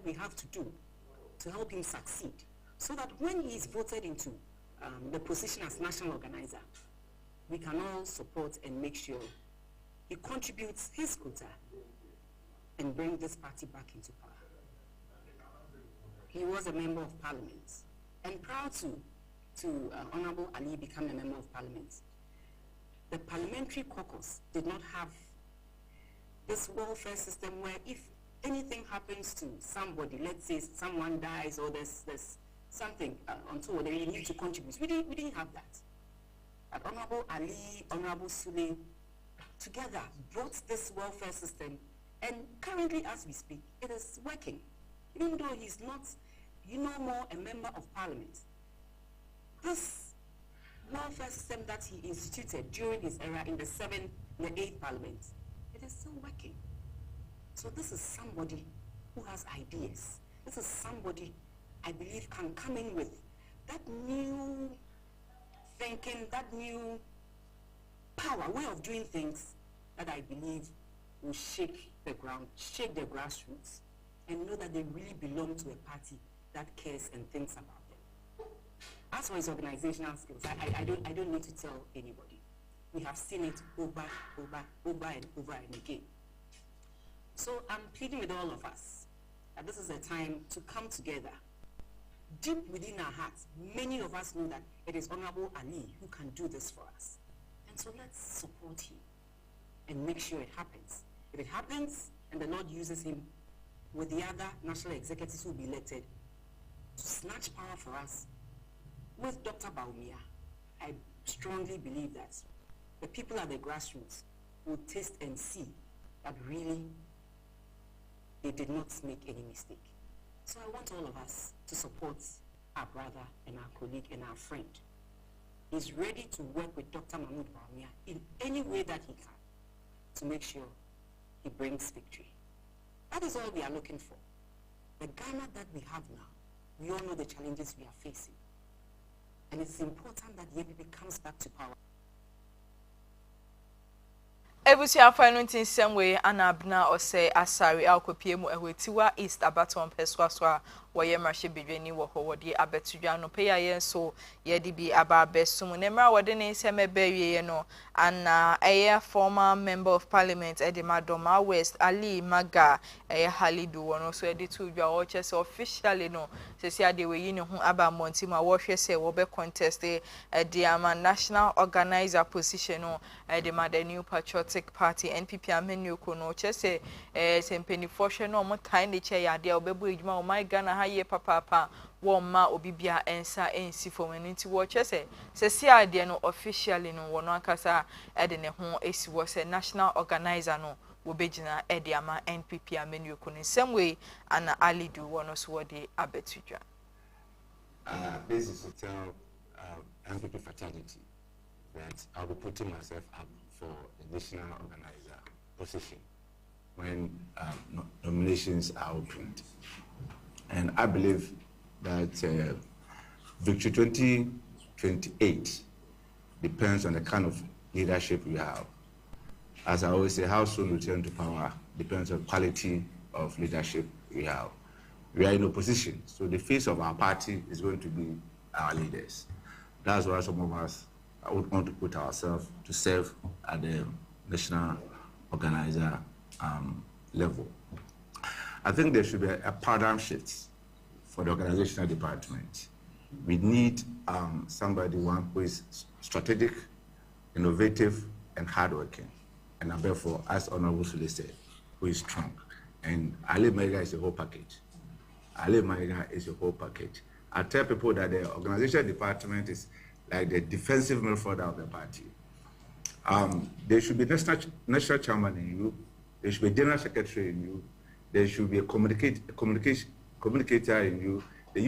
we have to do to help him succeed, so that when he is voted into the position as national organizer, we can all support and make sure he contributes his quota and bring this party back into power. He was a member of parliament, and prior to Honorable Ali become a member of parliament, the parliamentary caucus did not have this welfare system where if anything happens to somebody, let's say someone dies or there's something untoward, you need to contribute. We didn't have that. But Honorable Ali, Honorable Sule, together brought this welfare system, and currently as we speak, it is working. Even though he's not, no more a member of parliament, this welfare system that he instituted during his era in the 7th, the 8th parliament, it is still working. So this is somebody who has ideas. This is somebody I believe can come in with that new thinking, that new power, way of doing things that I believe will shake the ground, shake the grassroots, and know that they really belong to a party that cares and thinks about them. As for his organizational skills, I don't need to tell anybody. We have seen it over and again. So I'm pleading with all of us that this is a time to come together. Deep within our hearts, many of us know that it is Honorable Ali who can do this for us. And so let's support him and make sure it happens. If it happens and the Lord uses him with the other national executives who will be elected to snatch power for us, with Dr. Bawumia, I strongly believe that the people at the grassroots will taste and see that really they did not make any mistake. So I want all of us to support our brother and our colleague and our friend. He's ready to work with Dr. Mahmoud Bawumia in any way that he can to make sure he brings victory. That is all we are looking for. The Ghana that we have now, we all know the challenges we are facing. And it's important that the APP comes back to power. Ebusia Fanutin same way Anabna or say Asari Alcopiemu Ewetiwa East Abaton Peswaswa where Marshi Bidweni wo di abetuano pay yen so yedi bi aba besum nemra wadene seme be no and a former member of parliament Edimadoma West Ali Maga Halidu one so edi to your chess officially no se de we yin hu aba montima wo hwe se wo be contest Diama national organizer position no the New Patriotic Party NPP amenu ko no chese sempeni forhwe no mo kan de che ya de obebu ejuma o my Ghana ye papa woma obibia ensa ensi for nti wo chese se si ade no officially no wono akasa de ne ho esi wo se national organizer no wo begina e de ama NPP amenu ko in some way ana Ali do wono so de abetudwa this is to tell NPP fraternity that I'll be putting myself up for the national organizer position when nominations are opened. And I believe that Victory 2028 depends on the kind of leadership we have. As I always say, how soon we return to power depends on quality of leadership we have. We are in opposition, so the face of our party is going to be our leaders. That's why some of us would want to put ourselves to serve at the national organizer level. I think there should be a paradigm shift for the organizational department. We need somebody who is strategic, innovative, and hardworking. And therefore, as Honorable Sule said, who is strong. And Ali Maiga is a whole package. Ali Maiga is a whole package. I tell people that the organizational department is like the defensive midfielder of the party. There should be national chairman in you. There should be general secretary in you. There should be a communicator in you. There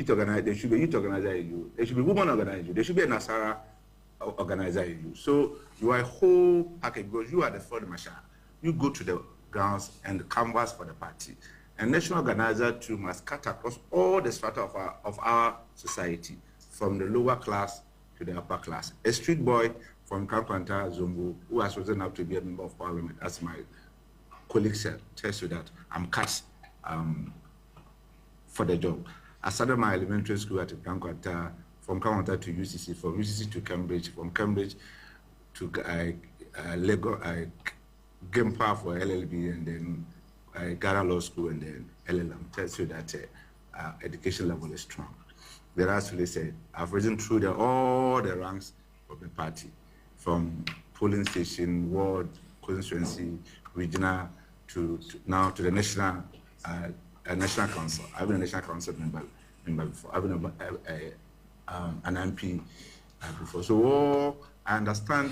should be a youth organizer in you. There should be a woman organizer in you. There should be a Nasara organizer in you. So you are a whole package because you are the field marshal. You go to the grounds and canvas for the party. And national organizer too must cut across all the strata of our society, from the lower class to the upper class. A street boy from Kampanta, Zumbu, who has risen up to be a member of parliament, as my colleague said, tells you that I'm cut for the job. I started my elementary school at Kankwata, from Kankwata to UCC, from UCC to Cambridge, from Cambridge to Lagos, Gempa for LLB, and then Ghana Law School, and then LLM. Tells you that education level is strong. They actually said, I've risen through all the ranks of the party, from polling station, ward, constituency, regional, to now to the national national council. I've been a national council member before. I've been an MP before. So I understand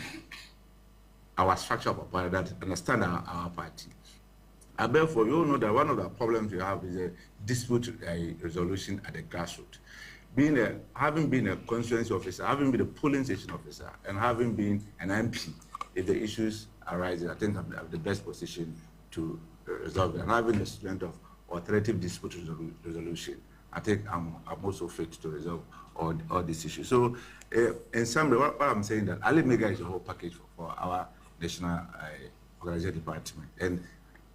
our structure of our party, that understand our party. And therefore, you all know that one of the problems we have is a dispute resolution at the grassroots. Having been a constituency officer, having been a polling station officer, and having been an MP, if the issues arise, I think I'm the best position to resolve it. And having the strength of alternative dispute resolution, I think I'm also fit to resolve all these issues. So, in summary, what I'm saying that Ali Mega is a whole package for our national organization department, and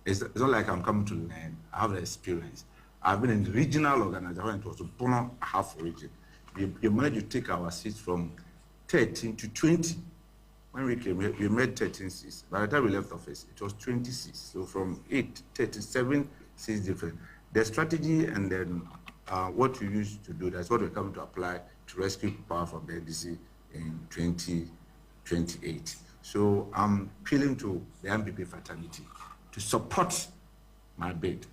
it's not like I'm coming to learn. I have the experience. I've been in the regional organization when it was a Bono half region. You managed to take our seats from 13 to 20. When we came, we made 13 seats. By the time we left office, it was 20 seats. So from 37 seats different. The strategy and then what we used to do, that's what we're coming to apply to rescue power from the NDC in 2028. So I'm appealing to the MPP fraternity to support my bid.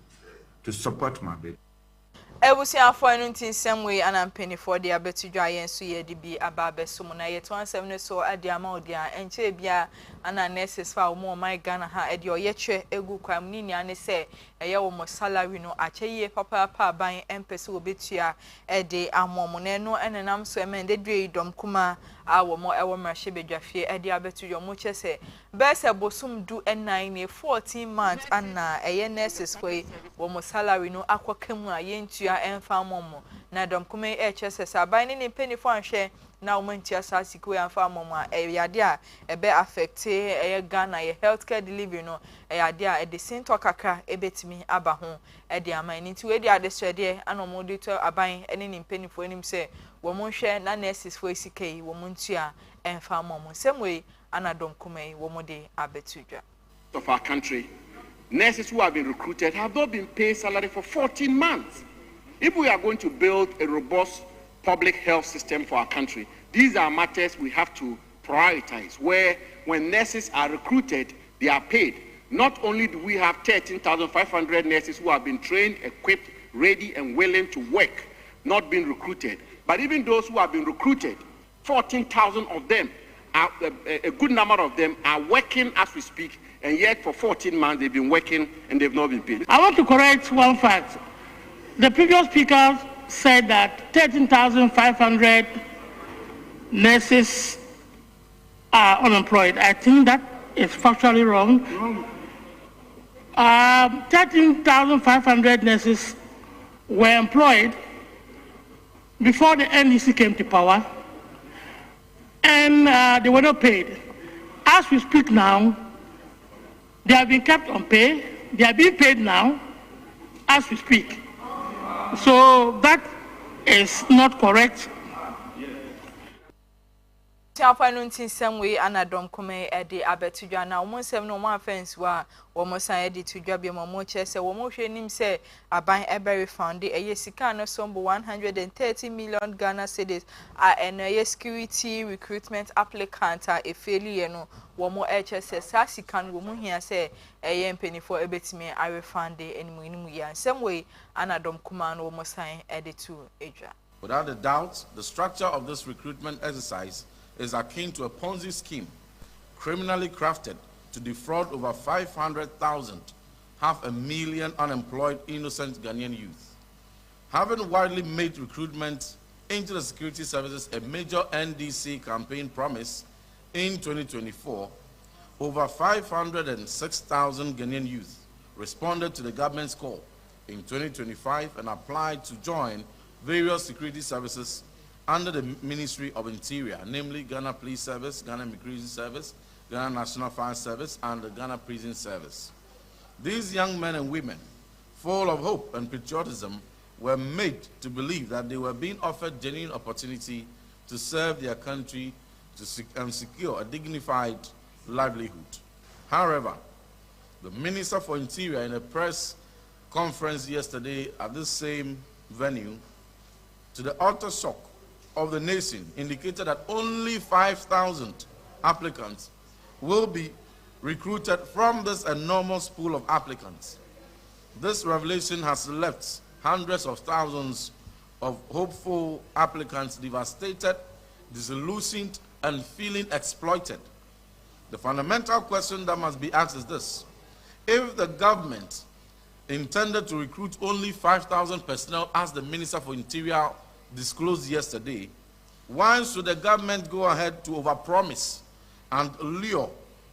Ebusiafo anu ntinsem we anampenifor de abetudwa yen so ye de bi ababesom na ye 27 so ade ama odi a enche bia ana nurses fa wo my Ghana ha e de oyetwe egu kwam ni nia ne se eye wo mo salary no akyeye papa ban empese obetua e de amomo na no enenam so emen de dwe dom kuma a wo mo ewo mrahye bedwafie e de abetudwa mo chese bese bosum du ennan ne 14 months ana eye nurses foi wo mo salary no akwakamu a yentua enfa momo na dom kuma e chese saban ni penifo anhwe na umantia sasiku ya mfa momo yade a ebe affect Ghana ye healthcare delivery no yade a the sento kakra ebetimi aba ho de aman nti we de adesrede anomo de to aban ene ni penifo enim se wo mo hwe na nurses fo esikai wo mo ntua enfa momo semwe anadom kuma wo mo de abetudwa of our country. Nurses who have been recruited have not been paid salary for 14 months. If we are going to build a robust public health system for our country, these are matters we have to prioritize, where when nurses are recruited, they are paid. Not only do we have 13,500 nurses who have been trained, equipped, ready and willing to work, not being recruited, but even those who have been recruited, 14,000 of them, a good number of them are working as we speak, and yet for 14 months they've been working and they've not been paid. I want to correct one fact. The previous speaker said that 13,500 nurses are unemployed. I think that is factually wrong. 13,500 nurses were employed before the NDC came to power, and they were not paid. As we speak now, they have been kept on pay. They are being paid now as we speak. So that is not correct. Tiafano ntinsem we anadom kome ede abetudwa na omonsem no mo offense wa wo san ede tudwa bi mo chese wo hwe nim se aban ebery found eye sika no sombo 130 million Ghana cedis a security recruitment applicant a efeli no wo chese sa sika no wo hia se eye mpenifo ebetime a refund enimu ya nsem we anadom kuma no wo san ede tu edwa. Without a doubt, the structure of this recruitment exercise is akin to a Ponzi scheme, criminally crafted to defraud over 500,000, 500,000 unemployed innocent Ghanaian youth. Having widely made recruitment into the security services a major NDC campaign promise in 2024, over 506,000 Ghanaian youth responded to the government's call in 2025 and applied to join various security services under the Ministry of Interior, namely Ghana Police Service, Ghana Immigration Service, Ghana National Fire Service, and the Ghana Prison Service. These young men and women, full of hope and patriotism, were made to believe that they were being offered genuine opportunity to serve their country and secure a dignified livelihood. However, the Minister for Interior, in a press conference yesterday at this same venue, to the utter shock of the nation, indicated that only 5,000 applicants will be recruited from this enormous pool of applicants. This revelation has left hundreds of thousands of hopeful applicants devastated, disillusioned, and feeling exploited. The fundamental question that must be asked is this: if the government intended to recruit only 5,000 personnel, as the Minister for Interior disclosed yesterday, why should the government go ahead to overpromise and lure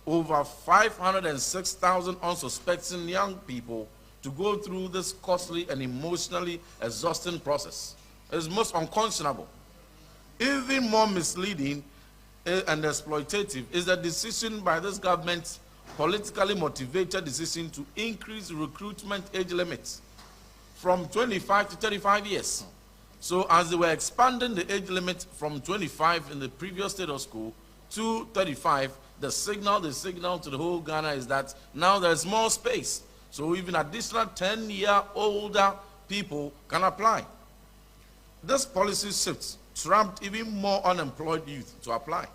over 506,000 unsuspecting young people to go through this costly and emotionally exhausting process? It is most unconscionable. Even more misleading and exploitative is the decision by this government, politically motivated decision, to increase recruitment age limits from 25 to 35 years. So as they were expanding the age limit from 25 in the previous state of school to 35, the signal to the whole Ghana is that now there's more space. So even additional 10-year-older people can apply. This policy shift trapped even more unemployed youth to apply.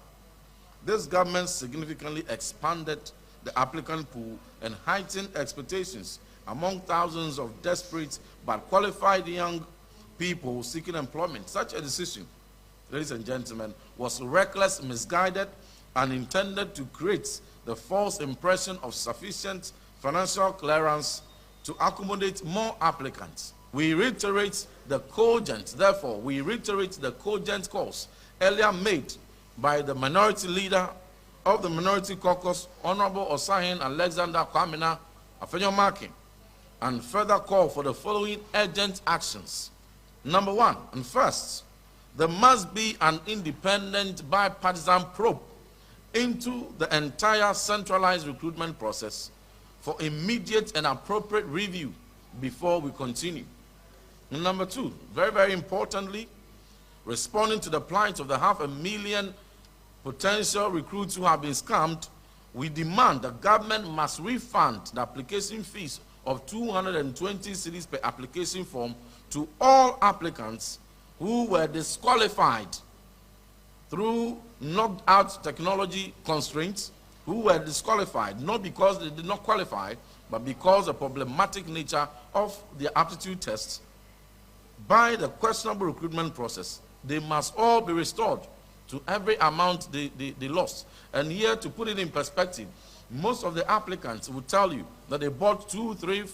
This government significantly expanded the applicant pool and heightened expectations among thousands of desperate but qualified young people seeking employment. Such a decision, ladies and gentlemen, was reckless, misguided, and intended to create the false impression of sufficient financial clearance to accommodate more applicants. We reiterate the cogent calls earlier made by the minority leader of the Minority Caucus, Honorable Osahin Alexander Kwamina Afenyo-Markin, and further call for the following urgent actions. Number one, and first, there must be an independent bipartisan probe into the entire centralized recruitment process for immediate and appropriate review before we continue. And number two, very, very importantly, responding to the plight of the 500,000 potential recruits who have been scammed, we demand the government must refund the application fees of 220 cedis per application form to all applicants who were disqualified through knocked out technology constraints, who were disqualified not because they did not qualify, but because of the problematic nature of the aptitude tests by the questionable recruitment process. They must all be restored to every amount they lost. And here, to put it in perspective, most of the applicants will tell you that they bought 2, 3,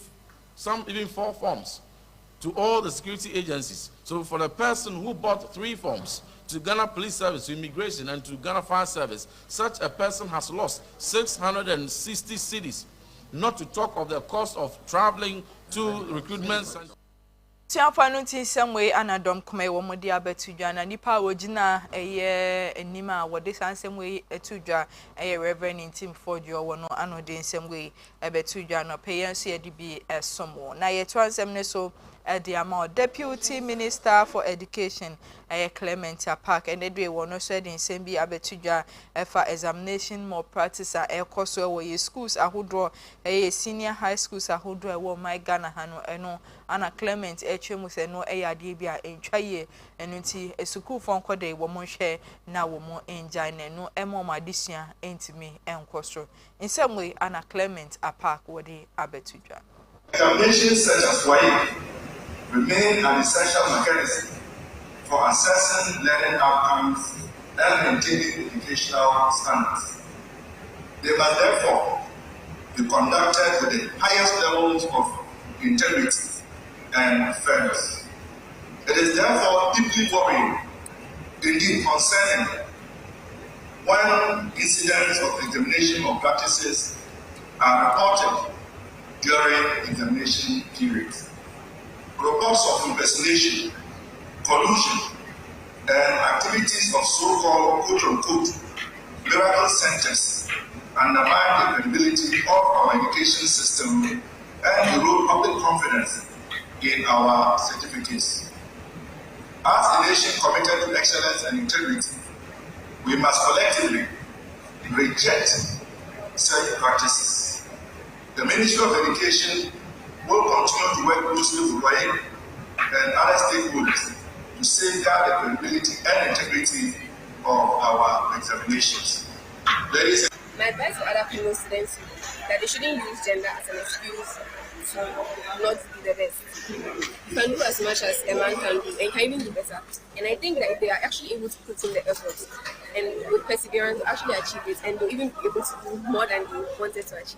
some even 4 forms to all the security agencies. So for the person who bought 3 forms to Ghana Police Service, to Immigration, and to Ghana Fire Service, such a person has lost 660 cedis, not to talk of the cost of traveling to recruitment centers. Tiafa no tin semwe anadom kome wo modi abetudwa na nipa wogina eye enima wo de sansemwe etudwa eye Reverend Tim Forjo wo no anode semwe ebetudwa no peyenso ye dibi esomo na ye to ansem ne so Ediama, Deputy Minister for Education, Clement Park, and Edway Wono said in Sembi Abetuja, for examination more practice at Koso, where schools are who draw a senior high schools are who draw my Ghana Hano, and no Anna Clement, Echemus, and no ARDBia in Chaye, and until a school phone code a woman share now more in Jina, no emo madisia ain't me and Koso. In some way, Anna Clement Park, where they Abetuja. Examinations such as WAEC remain an essential mechanism for assessing learning outcomes and maintaining educational standards. They must therefore be conducted with the highest levels of integrity and fairness. It is therefore deeply worrying, indeed concerning, when incidents of examination or practices are reported during examination periods. Reports of impersonation, collusion, and activities of so-called quote-unquote miracle centers undermine the credibility of our education system and erode public confidence in our certificates. As a nation committed to excellence and integrity, we must collectively reject such practices. The Ministry of Education will continue to work closely with WAEC and other stakeholders to safeguard the credibility and integrity of our examinations. Ladies and my advice for other female students is that they shouldn't use gender as an excuse to not be the best. You can do as much as a man can do and can even do better. And I think that if they are actually able to put in the effort and with perseverance to actually achieve it, and they'll even be able to do more than they wanted to achieve.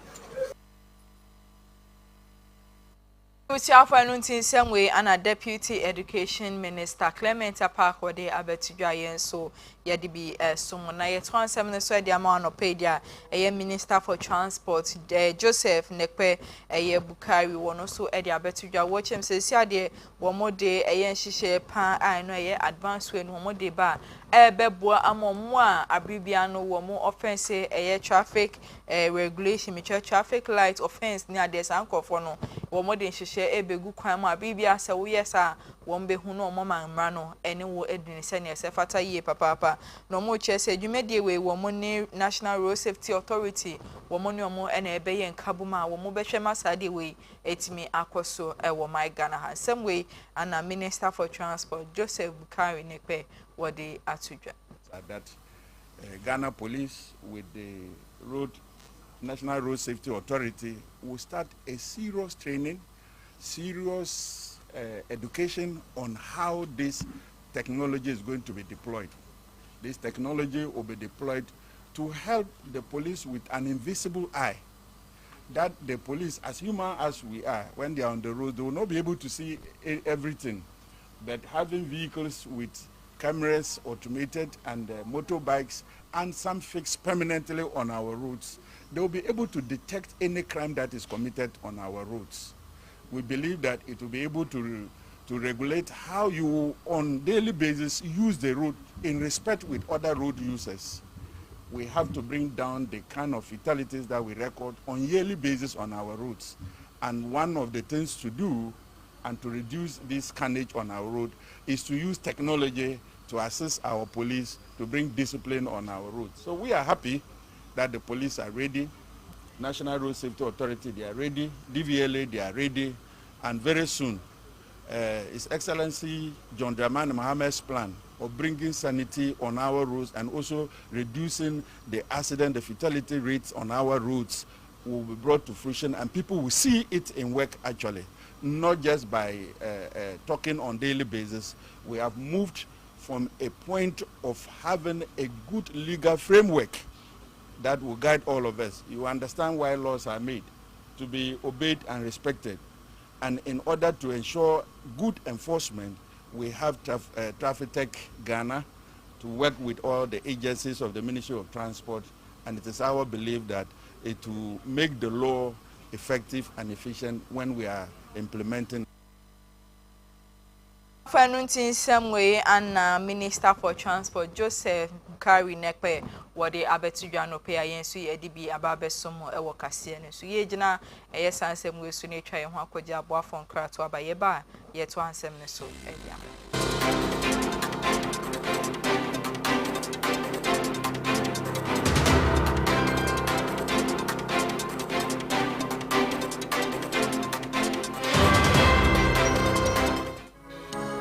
Way and a Deputy Education Minister Clement Apakode Abetidwayen so yedibi someone na yetwan semne so de ama no pedia Minister for Transport Joseph Nekpe Bukari wono so e de abetidwa watchem se sia de wo mode nhihye pa ai no advance way no mode ba beboa amomo a abribia no wo mo offense traffic regulation me traffic light offense ni ade sankofo no wo mode nhihye ebegu kwan ma bibia se wo yesa wo mbehu no mo manmra no ene wo edini se ne se fata yie papa no mo chese dwumedie we wo mo ne National Road Safety Authority wo mo ne mo ene ebeye nkabuma wo mo behwe masade we etimi akoso wo my Ghana handsome way and a Minister for Transport Joseph Bukari Nekpe wadi atudwa that Ghana Police with the National Road Safety Authority will start a serious training, serious education on how this technology is going to be deployed. This technology will be deployed to help the police with an invisible eye. That the police, as human as we are, when they are on the road, they will not be able to see everything. But having vehicles with cameras, automated, and motorbikes, and some fixed permanently on our roads, they will be able to detect any crime that is committed on our roads. We believe that it will be able to regulate how you, on daily basis, use the road in respect with other road users. We have to bring down the kind of fatalities that we record on yearly basis on our roads. And one of the things to do and to reduce this carnage on our road is to use technology to assist our police to bring discipline on our roads. So we are happy that the police are ready, National Road Safety Authority, they are ready, DVLA, they are ready, and very soon, His Excellency John Dramani Mohammed's plan of bringing sanity on our roads and also reducing the accident, the fatality rates on our roads will be brought to fruition, and people will see it in work actually, not just by talking on daily basis. We have moved from a point of having a good legal framework that will guide all of us. You understand why laws are made, to be obeyed and respected. And in order to ensure good enforcement, we have Traffic Tech Ghana to work with all the agencies of the Ministry of Transport, and it is our belief that it will make the law effective and efficient when we are implementing. Fanuntin Samway and Minister for Transport Joseph Bukari Nekpe wade abetudwa no pe ayensu edibi ababesomo ewo kase ne so yegina eyesansem we su ne twa ye ho akogya aboafo nkrato abaye ba ye to ansem ne so edia.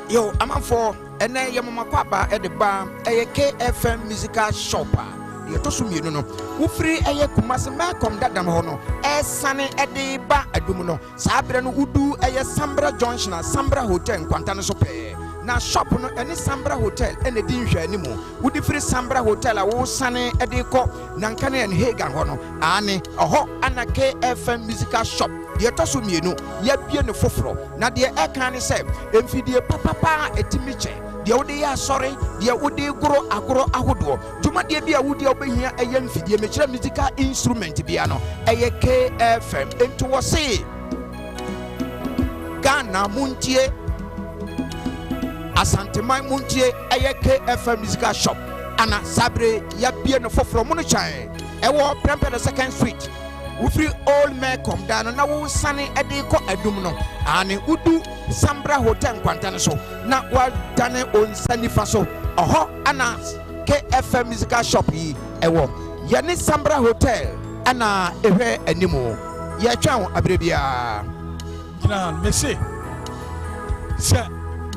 Yo, I'm on for and then your mama papa at the bar, a KFM musical shopper. You to sum you know, who free a Kumasa Malcolm that Damono, a sunny at the bar at Dumuno, Sabran Udu, a Sambra Junction, Sambra Hotel, Quantana Sope. Now shop no any Sambra Hotel and a dinner anymore. Would the free Sambra Hotel, a whole sunny at the co, Nankane and Hagan Hono, Annie, a hot and a KFM musical shop. Dear Tosum, you know, yet be on the fofro. Now, dear Ekani said, if you dear papa, a timiche, the Odia, sorry, dear Udi grow agro ahudo. To my dear Bia Woody over here, a young figure, musical instrument piano, a KFM, and to say Ghana Muntie Asante Mai Muntie, a KFM musical shop, Anna Sabre, Yabian fofro Monochai, a war Prempeh the 2nd Street. wofiri old Melcom da no na wo sane ede kɔ adum no ane udu Sambra Hotel nkwantane so na wa dane onsani fa so oho ana KFM musical shop yi ewo yene Sambra Hotel ana ehwe animu ye twa abrebia gina mese se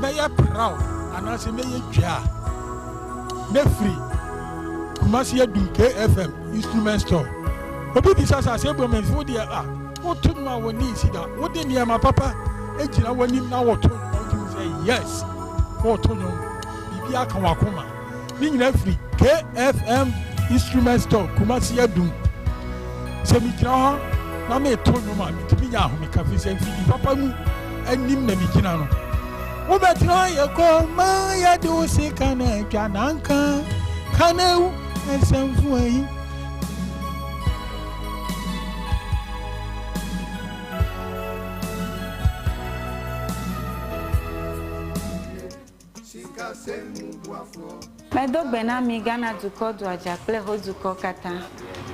me ya proud ana se me ye twa me free Kumasi ya dum KFM instrument store obi bisa sa se bo me fu de what to ma woni sida what de niam papa ejina woni na what to say yes what to no bibi aka wakoma ni nyina free KFM instrument store Kumasi ya dum se mi kira ho na me to no ma mi tibi ya ho me ka fi se fi papa mu anim na mi kina no wo betra ye ko ma ya do se kana twa nanka kana ensemfu ayi Medogbena mi Ghana duko do ajakle ho duko kata.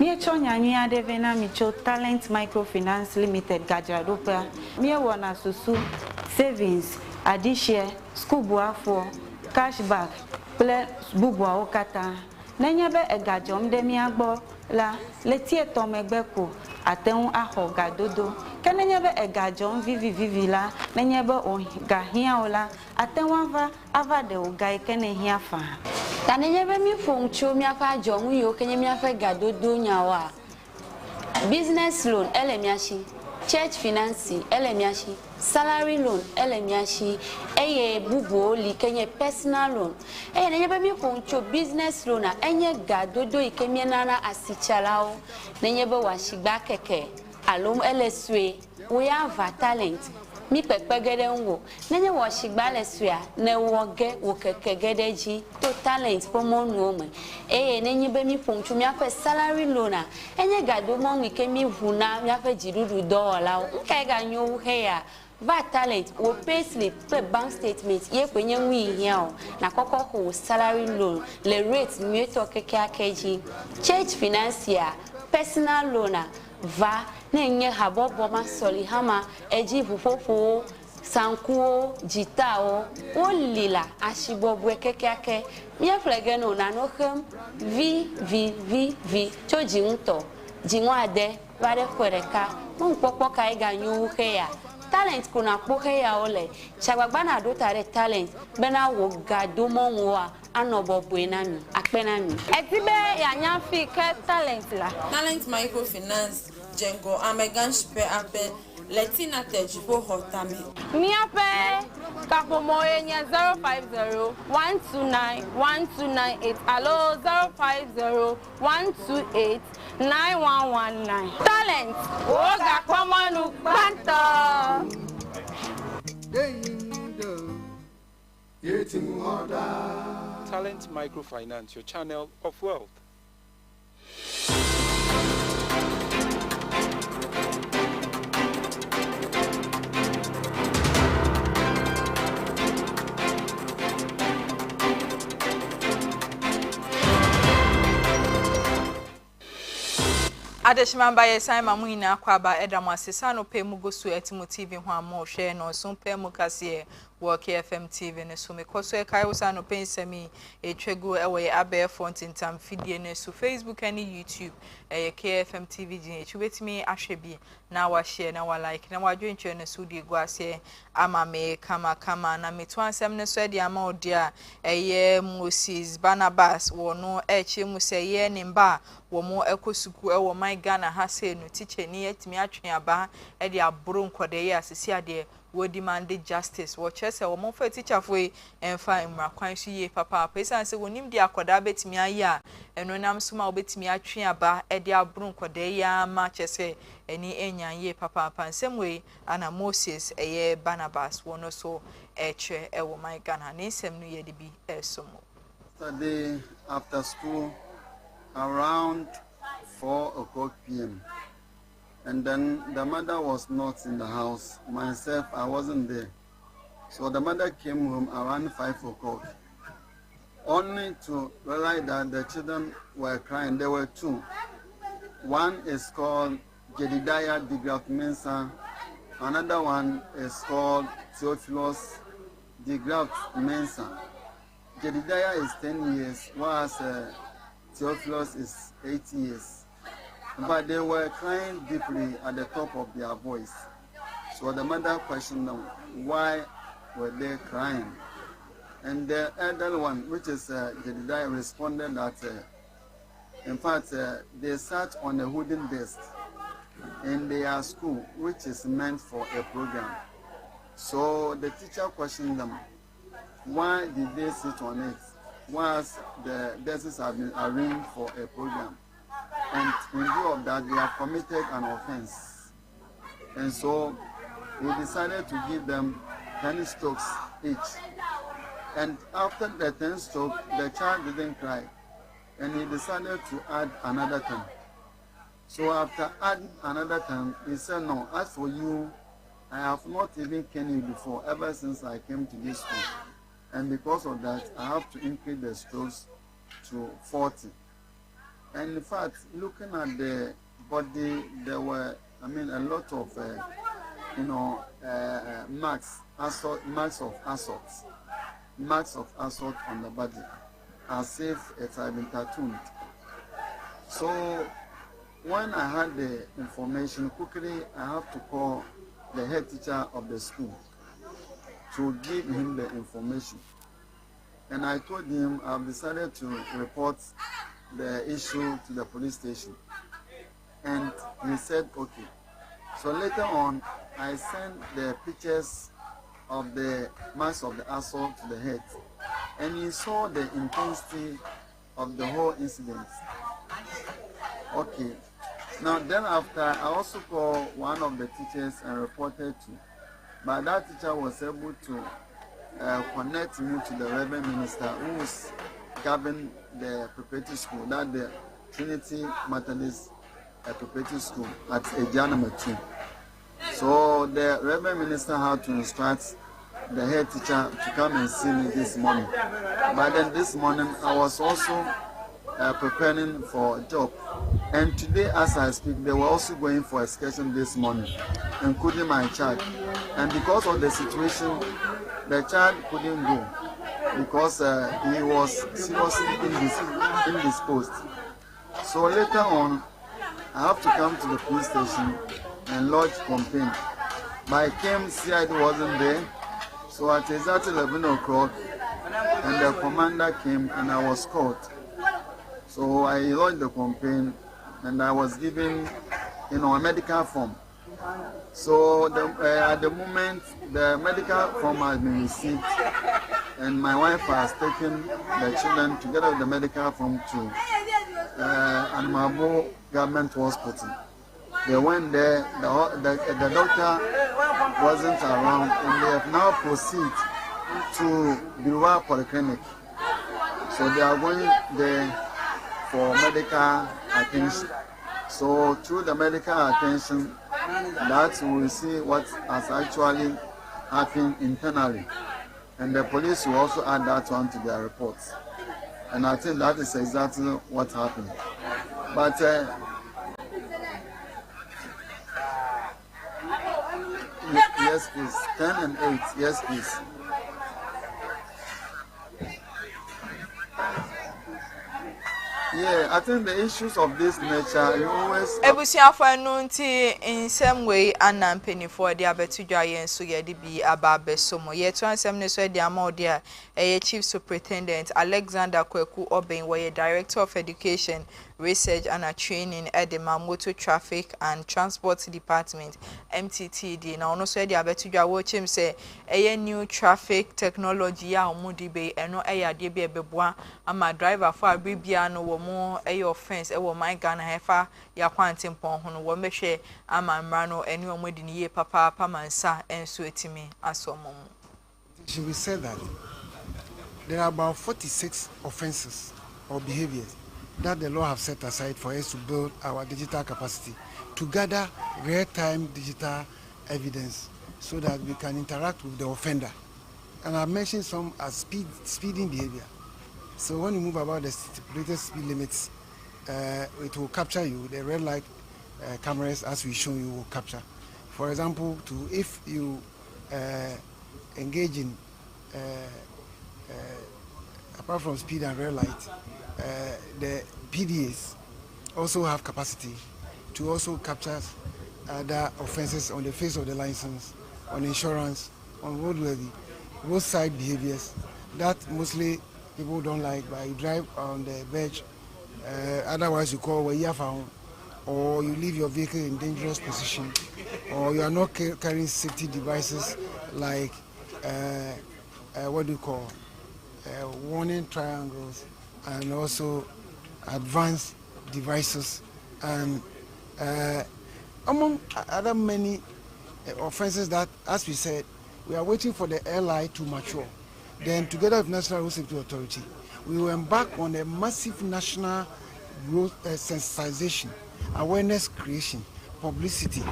Mi chonya nyi adevena mi cho Talent Microfinance Limited Gajadopa. Mi wona susu savings, adishare, school buafo, cashback, ple bubwa okata. Nenyebe egajom de mi agbo la letie tomegbeko ateun aho gadodo. Kenenyebe egajom vivi la nenyebe o gahia ola atenwa ava de ogai kene hia fa. Tanenyebe mi foncho mi afa jomu yo kenye mi afa gadodo nyawa. Business loan elemiashi, church finance elemiashi, salary loan elemiashi, eye bubu oli kenye personal loan. Nenyebe mi foncho business loan enye gadodo ikemie nana asichalao. Nenyebe washigba keke alum eleswe we have talent. Mi pepegede ngo nenye washigba lesua ne woge wokekegede ji to talent pomo nuome nenye be mi ponchu mi afa salary loan enye gado mo wike mi vuna mi afa jirudu dola nke ga nyu he ya va talent wo pay slip play bank statement ye kwenye nwi hia na kokko ho salary loan le rate mi to keke akeji church financier personal loan va nenye habobo masoli hama eji fufofo sankuo jitao olila ashibobwe kekeake mie flegeno na nohem v choji nto jinwade vare kwereka mpopo kai ganyu heya talent kuna pohe ya ole chagbagba na do tare talent bena wo gado monwa anobobo enami akpenami etibe ya nyafi ke talent la Talent Microfinance Jengo Amegan Shipe Ape Letina Tejipo Hotami Miape Kapomoye 050-129-1298 Allo 050-128-9119 Talent Oga Komanu Banto Talent Microfinance, your channel of wealth. Adeshimamba yesai mamu ina akwaba edamu asesa no pe mu gosu etimu TV ho amo hwe no so pe mu kase wo KFM TV ne so mekoso e kai wosa no pe nsemi etwegu ewe abe fontintam fidie ne so Facebook and YouTube KFM TV gin etwetimi ahwe bi na wa share na wa like na wa dwenche ne so di guase ama me kama na metu ansem ne so de ama odia Moses Barnabas wo no eche mu se ye ne mba wo mo ekosuku ewo my Ghana ha say no teacher ni etimi atwe aba e de aburo nkode ye asisi ade we demand justice wo chese wo mo fa teacher foi emfa imra kwan so ye papa pesa se wonim de akoda betimi aye a eno nam so ma obetimi atwe aba e de aburo nkode ya ma chese eni enya ye papa pansem we ana Moses eye Barnabas wono so eche ewo my Ghana ni nsem no ye de bi esomo Saturday after school around 4:00 p.m. and then the mother was not in the house. Myself, I wasn't there. So the mother came home around 5:00, only to realize that the children were crying. There were two. One is called Jedediah de Graaf Mensah. Another one is called Theophilus de Graaf Mensah. Jedediah is 10 years, whereas Theophilus is 8 years. But they were crying deeply at the top of their voice. So the mother questioned them, why were they crying? And the elder one, which is Jedediah, responded that, in fact, they sat on a wooden desk in their school, which is meant for a program. So the teacher questioned them, why did they sit on it? Once the desks have been arranged for a program. And in view of that, they have committed an offense. And so he decided to give them 10 strokes each. And after the 10 strokes, the child didn't cry. And he decided to add another 10. So after adding another 10, he said, no, as for you, I have not even caned you before, ever since I came to this school. And because of that, I have to increase the strokes to 40. And in fact, looking at the body, there were, a lot of, marks of assault on the body, as if it had been tattooed. So when I had the information, quickly I have to call the head teacher of the school to give him the information. And I told him I've decided to report the issue to the police station. And he said, okay. So later on, I sent the pictures of the marks of the assault to the head. And he saw the intensity of the whole incident. Okay. Now then after, I also called one of the teachers and reported to. But that teacher was able to connect me to the Reverend Minister who is governing the preparatory school, that the Trinity Methodist preparatory school at Ejianama 2. So the Reverend Minister had to instruct the head teacher to come and see me this morning. But then this morning I was also preparing for a job. And today as I speak, they were also going for excursion this morning, including my child. And because of the situation, the child couldn't go because he was seriously indisposed. So later on, I have to come to the police station and lodge complaint. But I came, CID wasn't there. So at exactly 11 o'clock, and the commander came and I was caught. So I lodged the complaint and I was given, a medical form. So at the moment, the medical form has been received and my wife has taken the children together with the medical form to Anmabo Government Hospital. They went there, the doctor wasn't around, and they have now proceeded to Bilwa Polyclinic. So they are going there for medical attention. So through the medical attention, that we will see what has actually happened internally. And the police will also add that one to their reports. And I think that is exactly what happened. But yes, please. 10 and 8. Yes, please. Yeah, I think the issues of this nature, you always... Ebusiafo no nti nsem we anan penifo de abetudwa yen so ye de bi ababe somo ye to ansem ne so de amode a chief superintendent Alexander Kweku Oben we director of education research and training at the Motor Traffic and Transport Department MTTD na ono so de abetudwa wo chim say new traffic technology ya omudi be eno de be beboa ama driver for abibia no wo mo offense wo my Ghana hefa ya kwante mpon ho no wo mehwe ama mra no eni omudi ni ye papa mansa enso etimi asomo. She will say that there are about 46 offenses or behaviors that the law have set aside for us to build our digital capacity, to gather real-time digital evidence so that we can interact with the offender. And I mentioned some as speeding behavior. So when you move about the stipulated speed limits, it will capture you, the red light cameras, as we show you, will capture. For example, if you engage in apart from speed and red light, the PDAs also have capacity to also capture other offences on the face of the license, on insurance, on roadworthy, roadside behaviors that mostly people don't like, but you drive on the verge, otherwise you call where you found, or you leave your vehicle in dangerous position, or you are not carrying safety devices like what do you call warning triangles, and also advanced devices, and among other many offences that, as we said, we are waiting for the LI to mature. Then, together with National Road Safety Authority, we will embark on a massive national road sensitization, awareness creation, publicity,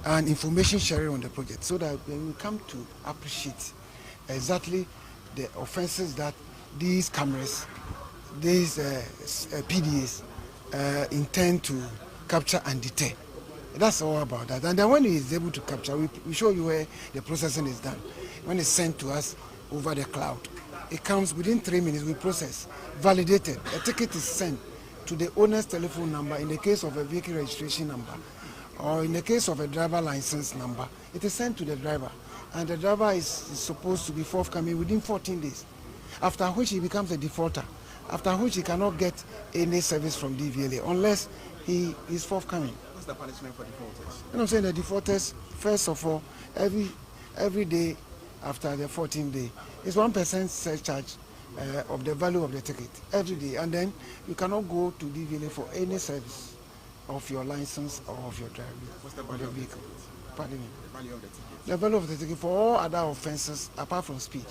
and information sharing on the project, so that when we come to appreciate exactly the offences that these cameras, these PDAs intend to capture and deter. That's all about that. And then when he is able to capture, we show you where the processing is done. When it's sent to us over the cloud, it comes within 3 minutes, we process, validated. A ticket is sent to the owner's telephone number in the case of a vehicle registration number, or in the case of a driver license number, it is sent to the driver. And the driver is supposed to be forthcoming within 14 days, after which he becomes a defaulter, after which he cannot get any service from DVLA unless he is forthcoming. What's the punishment for defaulters? You know what I'm saying? The defaulters, first of all, every day after the 14th day, is 1% surcharge of the value of the ticket every day, and then you cannot go to DVLA for any service of your license or of your driving. What's the or value the of the vehicle. ticket? Pardon me. The value of the ticket. The value of the ticket for all other offences apart from speed,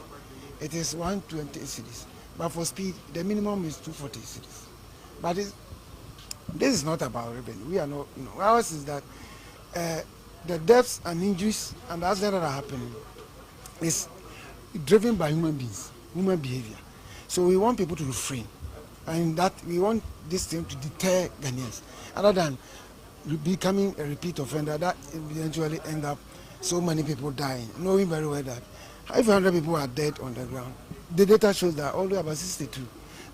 it is 120 cedis. But for speed, the minimum is 240 cedis. But this is not about revenue. We are not, ours is that the deaths and injuries and the accidents that are happening is driven by human beings, human behavior. So we want people to refrain, and that we want this thing to deter Ghanaians, other than becoming a repeat offender that eventually end up so many people dying, knowing very well that if 100 people are dead on the ground, the data shows that only about 62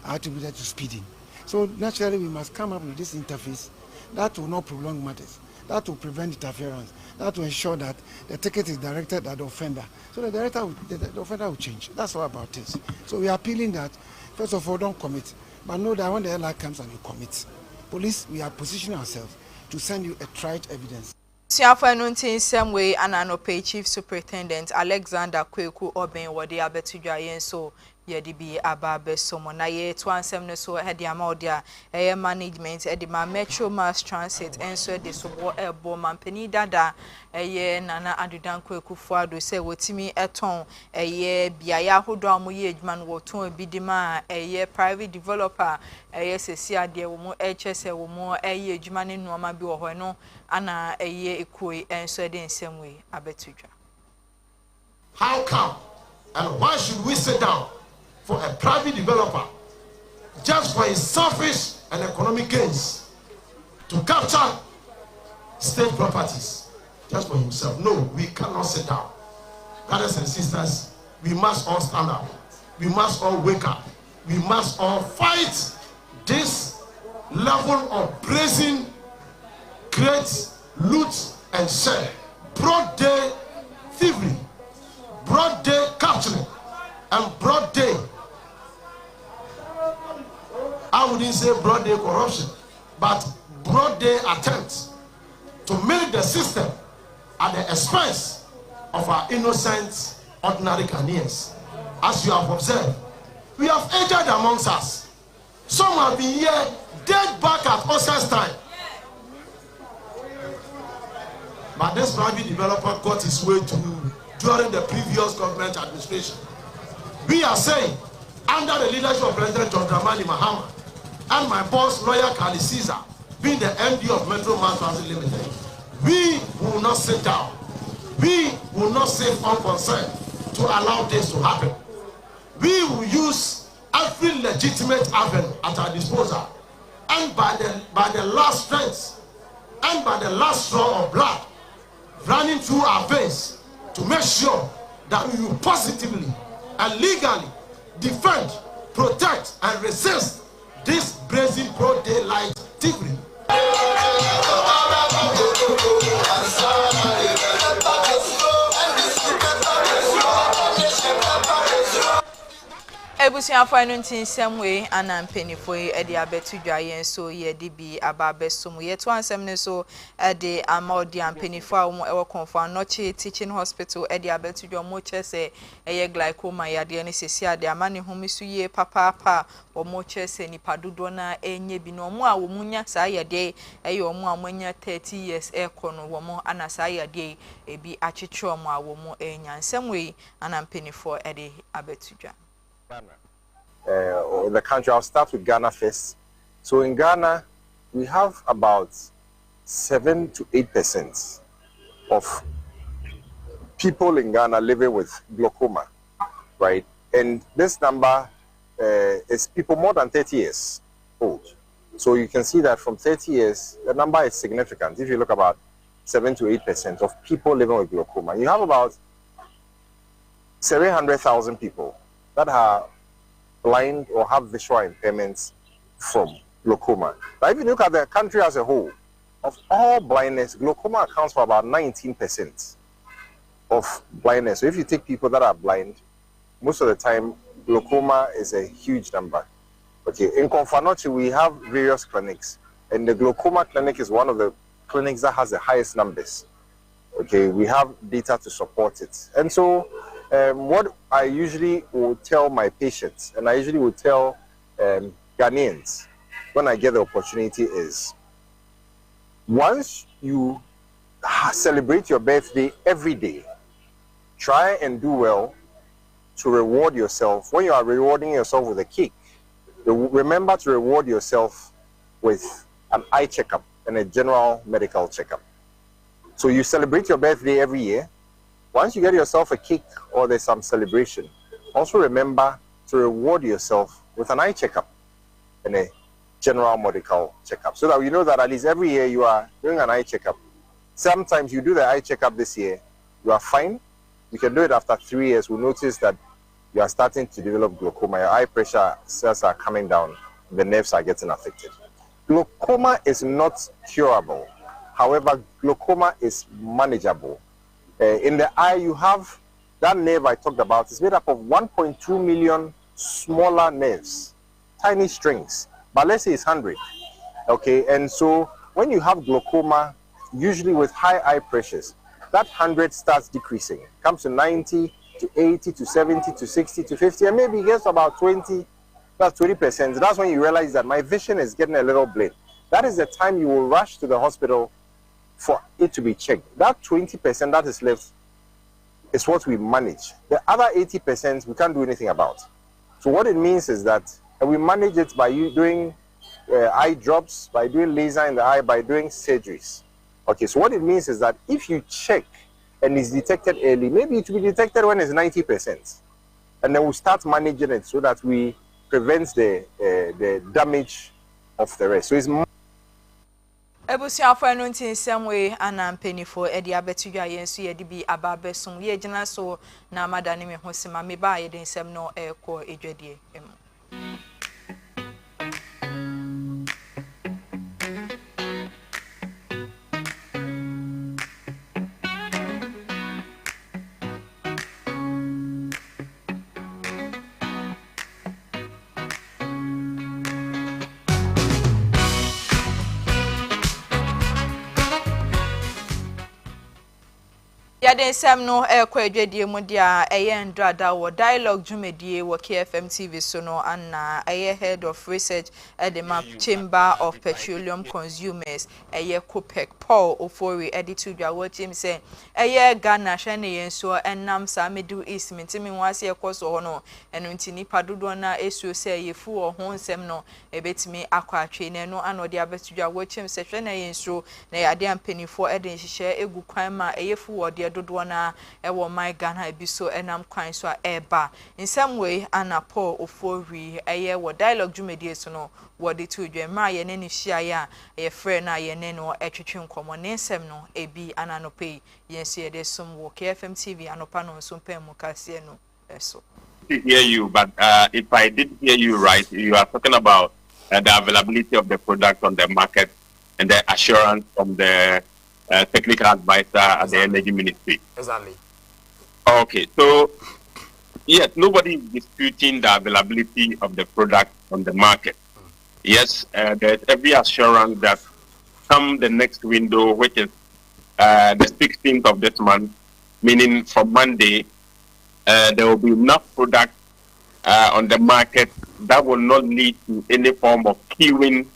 are attributed to speeding. So naturally we must come up with this interface that will not prolong matters, that will prevent interference, that will ensure that the ticket is directed at the offender, so the offender will change. That's all about it. So we are appealing that, first of all, don't commit, but know that when the LI comes and you commit, police, we are positioning ourselves to send you a tried evidence. Siafa no ntin nsem we ananope Chief Superintendent Alexander Kweku Oben wode abetudwa yen so yedi bi ababe somo na ye to ansem no so hedi amaude a management edi ma Metro Mass Transit enso de so bo ebo mampani dada nana adudan Kweku Fuado se wotimi eton biaya hodo amoye adwuma no woton bidima private developer sesi ade wo mo HSE wo mo adwuma ne nuoma bi wo ho no ana ekoi enso de nsem we abetudwa. How come and why should we sit down for a private developer just for his selfish and economic gains to capture state properties just for himself? No, we cannot sit down. Brothers and sisters, we must all stand up. We must all wake up. We must all fight this level of brazen, create, loot, and share. Broad day thievery, broad day capturing, and broad day, I wouldn't say broad day corruption, but broad day attempts to milk the system at the expense of our innocent, ordinary Ghanaians. As you have observed, we have aged amongst us. Some have been here dead back at Oscar's time. But this private developer got his way through during the previous government administration. We are saying, under the leadership of President John Dramani Mahama and my boss, lawyer Kali Caesar, being the MD of Metro Mass Transit Limited, we will not sit down. We will not sit unconcerned to allow this to happen. We will use every legitimate avenue at our disposal, and by the last strength, and by the last drop of blood running through our veins to make sure that we will positively and legally defend, protect, and resist this brazen broad daylight thievery. Ebusiafo anu ntinsem we ana mpenifo e de abetu dwayen so ye de bi ababesom ye to ansem ne so e de amodi ampenifo a wo ewo konfa nochi teaching hospital e de abetu dwa mo chese eye glaucoma yade ne sesi ade amane homisu ye papa wo mo chese nipa dodo na enye bi no mo a wo munya sa yade eye wo mo amanya 30 years e kono wo mo ana sa yade e bi achechro mo a wo mo enya nsem we ana mpenifo e de abetu dwa. Or the country. I'll start with Ghana first. So in Ghana, we have about 7 to 8% of people in Ghana living with glaucoma, right? And this number is people more than 30 years old. So you can see that from 30 years, the number is significant. If you look about 7 to 8% of people living with glaucoma, you have about 700,000 people that are blind or have visual impairments from glaucoma. Now, if you look at the country as a whole, of all blindness, glaucoma accounts for about 19% of blindness. So if you take people that are blind, most of the time, glaucoma is a huge number. Okay, in Konfanochi, we have various clinics, and the glaucoma clinic is one of the clinics that has the highest numbers. Okay, we have data to support it. And so, what I usually will tell my patients, and I usually will tell Ghanaians when I get the opportunity is, once you celebrate your birthday every day, try and do well to reward yourself. When you are rewarding yourself with a cake, remember to reward yourself with an eye checkup and a general medical checkup. So you celebrate your birthday every year. Once you get yourself a cake or there's some celebration, also remember to reward yourself with an eye checkup and a general medical checkup, so that you know that at least every year you are doing an eye checkup. Sometimes you do the eye checkup this year, you are fine. You can do it after 3 years. We'll notice that you are starting to develop glaucoma. Your eye pressure cells are coming down. The nerves are getting affected. Glaucoma is not curable. However, glaucoma is manageable. In the eye, you have that nerve I talked about. It's made up of 1.2 million smaller nerves, tiny strings, but let's say it's 100. Okay, and so when you have glaucoma, usually with high eye pressures, that 100 starts decreasing, comes to 90, to 80, to 70, to 60, to 50, and maybe it gets to about 20, that's 20%. That's when you realize that my vision is getting a little blurred. That is the time you will rush to the hospital for it to be checked. That 20% that is left is what we manage. The other 80% we can't do anything about. So what it means is that we manage it by doing eye drops, by doing laser in the eye, by doing surgeries. Okay, so what it means is that if you check and it's detected early, maybe it will be detected when it's 90%. And then we'll start managing it so that we prevent the damage of the rest. So it's Ebusiafo anu ntinsem we ana mpenifo e de abetu dwa yensu ye de bi ababesom ye gina so na amadane me ho sema me ba ye de nsem no ekọ edwadie emu. Yade nsem no ekọ edwadie mu dia eye ndrada wo dialogue jumedie wo KFM TV so no anna eye head of research at the map chamber of petroleum consumers eye Copec Paul Ofori editu dwa wo chim say eye Ghana hwe ne yenso enam sa Middle East mintimi wase ekoso ho no eno ntini padodo na esuo say yefu wo ho nsem no ebetimi akwa atwe ne no anode abetu dwa wo chim say hwe ne yenso na yade ampanifo ede nhihye egu kwan ma eyefu wo de dodo ahodo na ewo my Ghana ebi so enam kwan so a eba in some way ana Paul Ofori eye wo dialogue dwumedie so no wo de to dwema ye ne hia ya ye frɛ na ye ne no etwetwe nkomo ne nsɛm no ebi ana no pay yen se de som wo KFM TV anopa no so pɛ mu kase no eso. Hear you, but if I did hear you right, you are talking about the availability of the product on the market and the assurance from the technical advisor at the Energy Ministry. Exactly. Okay, so yes, nobody is disputing the availability of the product on the market. Yes, there's every assurance that come the next window, which is the 16th of this month, meaning from Monday, there will be enough product on the market that will not lead to any form of queuing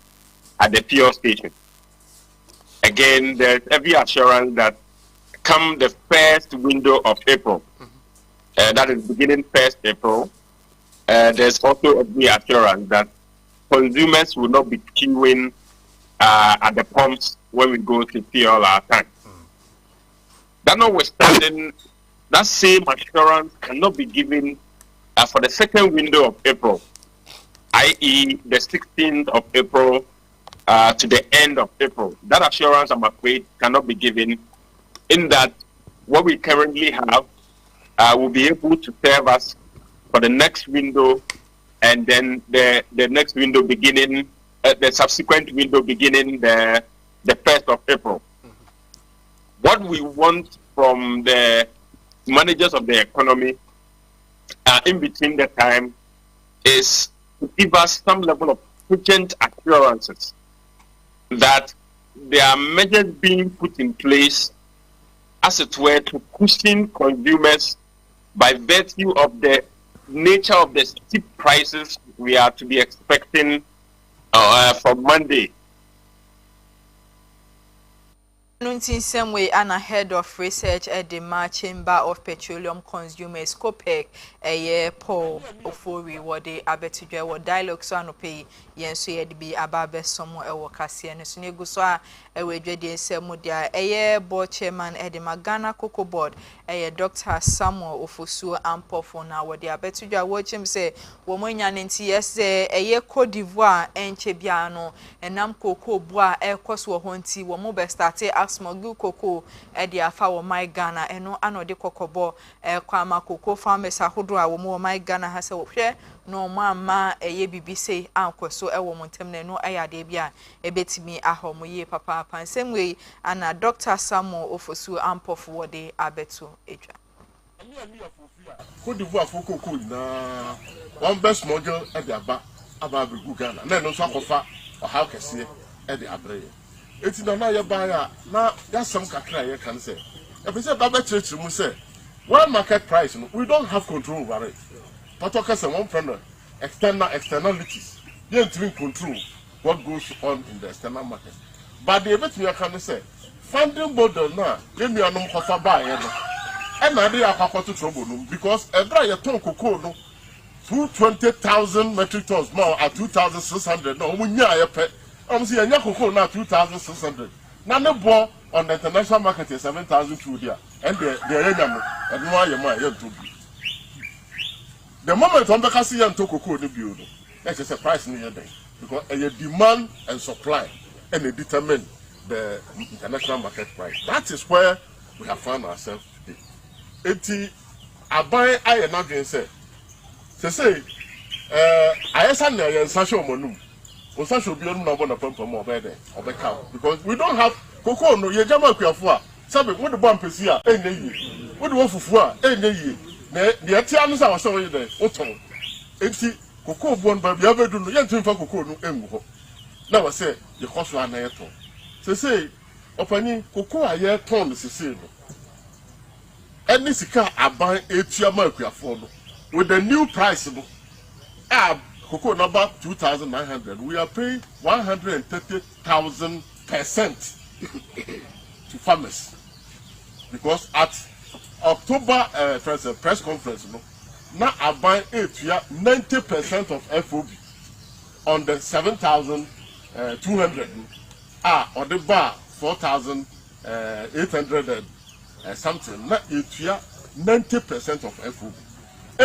at the fuel station. Again, there's every assurance that come the first window of April, that is beginning 1st April, there's also every assurance that consumers will not be queuing at the pumps when we go to fuel our tank. That notwithstanding, that same assurance cannot be given for the second window of April, i.e. the 16th of April to the end of April. That assurance, I'm afraid, cannot be given in that what we currently have will be able to serve us for the next window and then the next window beginning, the subsequent window beginning the 1st of April. What we want from the managers of the economy in between the time is to give us some level of cogent assurances that there are measures being put in place, as it were, to cushion consumers by virtue of the nature of the steep prices we are to be expecting from Monday. In some way, Anna head of research at the Chamber of Petroleum Consumers, COPEC, a year Paul Ofori, what they abetujwe, what dialogue so no pay, yen so yet be ababe somewhere a wakasi and so neguswa, a wejedi semudia, a year board chairman at the Magana Cocoa Board, a year Dr. Samuel Ofosu Ampofona, what they abetujwe, watch him say, Woman Yanti, yes, a year Cote d'Ivoire, and Chebiano, and Nam Cocoa Bois, air Coswo Honti, Womobe started Smogu Cocoa at the Afa my Ghana and no ano de cocobo kwama cocoa farmers ahodo a wo my Ghana has a share no ma e ye bibi say anko so e wo montem no ayade bia e betimi ahomo ye papa pan same way ana Dr. Samuel Ofosu Ampofo wode abeto edwa Cote d'Ivoire for cocoa na one best model at the aba Ghana na no so akofa o how kese e de abreye. It's na ya buy na that's some kakra you can say. If you say Baba Church mu say one market price we don't have control over it. But okay say one friend externalities. You don't control what goes on in the external market. But the bit me can say funding model na give me anum kofa buy no. And na dey akwa to trouble no because every year ton cocoa no 220,000 metric tons more at 2,600 no we nya ya pe. See, a cocoa now 2,600. Now the ball on the international market is 7,000 there, and the area and why you might to be. The moment on the cassia and cocoa the building, that's a surprise in your day because a demand and supply and they determine the international market price. That is where we have found ourselves today. 80 I buy I am not going to say, I am a social monum. Should be on number more better or because we don't have cocoa no ye jama kuafo sabe what the bump is here enye what the fufu enye the atianu sa so ye dey oton enti cocoa bon ba bia bedu no ye ntimfa cocoa no engu ho na we say the cost na ye to say opani cocoa aye ton sese no any sika aban etiama kuafo no with the new price no cocoa number 2,900. We are paying 130,000% to farmers because at October press conference, now I buy 90% of FOB on the 7,200. On the bar 4,800 something na etua 90% of FOB.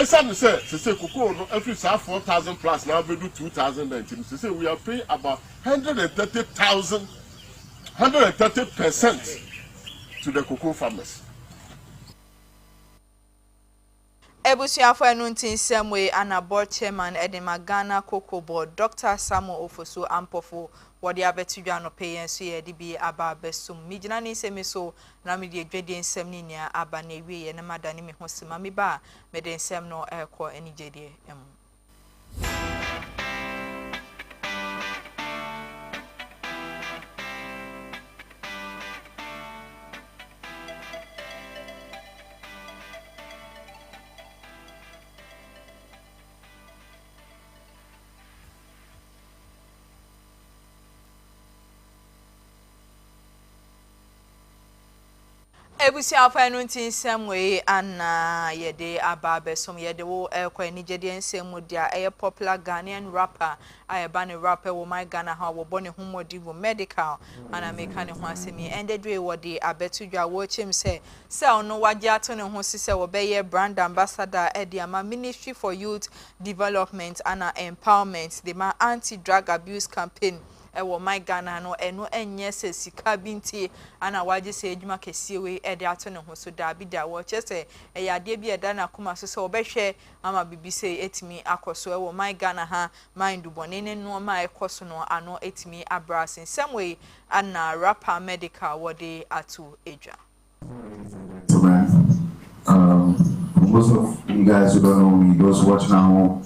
Some say cocoa no every 4,000 plus now we do 2019. Say we are paying about 130% to the cocoa farmers. Ebusiafo enuntin semwe ana board chairman Edema Ghana Cocoa Board Dr. Samuel Ofosu Ampofo wodi abetudwa no pay enso ye de bi aba besum mijina ni semi so na me de dwede ensem ni nia aba na ewie ye na madane me hosema me ba me de ensem no ekọ enigede em. Ebusiafo enuntin semwe ana yede aba besom yede wo ekọ enigede ensem dia eye popular Ghanaian rapper ayeba ne rapper wo my Ghana ha wo bone humodi wo medical ana meka ne ho asemi endedwe wo de abetudwa wo chim se ono wagye ato ne ho sise wo beye brand ambassador Ediama Ministry for Youth Development and Empowerment the ma anti-drug abuse campaign ewo my Ghana no eno enye se sika binti ana waje se edwuma kesie we ede ato ne ho so da bi da wo chese eyade bi eda na kuma so se obehwe ama bibise etimi akoso ewo my Ghana ha mind bone ne no ma ekoso no ano etimi abrasin someway ana rapper medical wode atu eja. Most of you guys who don't know me, those watching at home,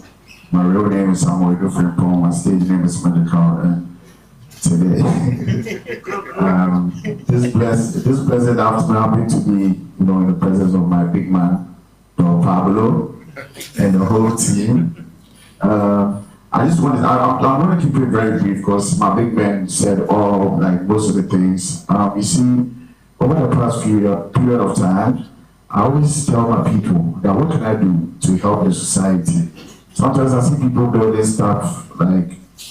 my real name is Samuel Different Paul, my stage name is Medical, and today, this blessed afternoon, happy to be, in the presence of my big man, Don Pablo, and the whole team. I just wanted, I'm going to keep it very brief because my big man said most of the things. You see, over the past period of time, I always tell my people that what can I do to help the society? Sometimes I see people building stuff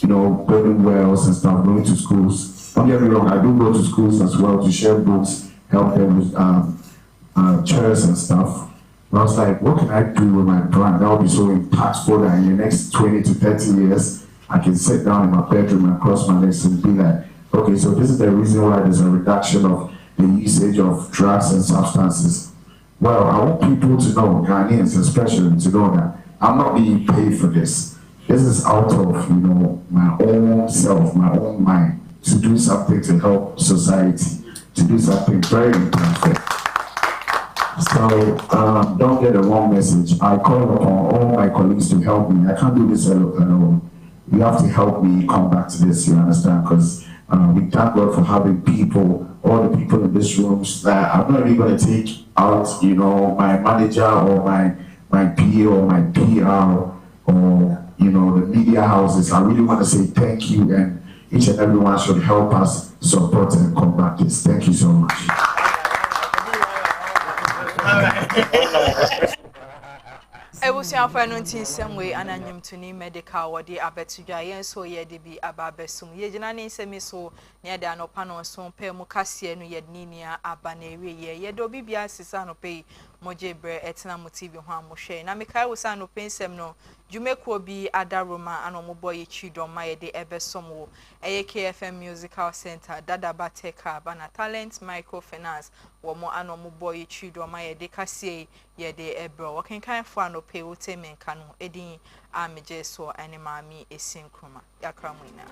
building wells and stuff, going to schools. Don't get me wrong, I do go to schools as well to share books, help them with chairs and stuff. But I was like, what can I do with my brand that will be so impactful that in the next 20 to 30 years, I can sit down in my bedroom and cross my legs and be like, okay, so this is the reason why there's a reduction of the usage of drugs and substances. Well, I want people to know, Ghanaians especially, to know that I'm not being paid for this. This is out of, my own self, my own mind, to do something to help society, to do something very important. So, don't get the wrong message. I call upon all my colleagues to help me. I can't do this alone. You have to help me come back to this, you understand? Because we thank God for having people, all the people in this room, that I'm not really going to take out, my manager or my PA or my PR or, the media houses. I really want to say thank you, and each and everyone should help us support and combat this. Thank you so much. Ebusiafo enuntin semwe ananyum tuni medical wode abetudwa yen so ye de bi ababesum ye gina ne nsemi so ne de anopa no so pe mu kase no ye ninia aba na ewe ye de obi bia sisa no pe moje bre etna mu TV ho amohwe na mekai wo sa no pensem no Jumeko bi adaroma anomo boy chidom ma ye de ebesom wo eye KFM Musical Center dada bateka bana talent microfinance wo mo anomo boy chidom ma ye de kase ye de ebro wo kenkan fo anope wo temenka no edin ameje so animami esinkroma yakra mu ina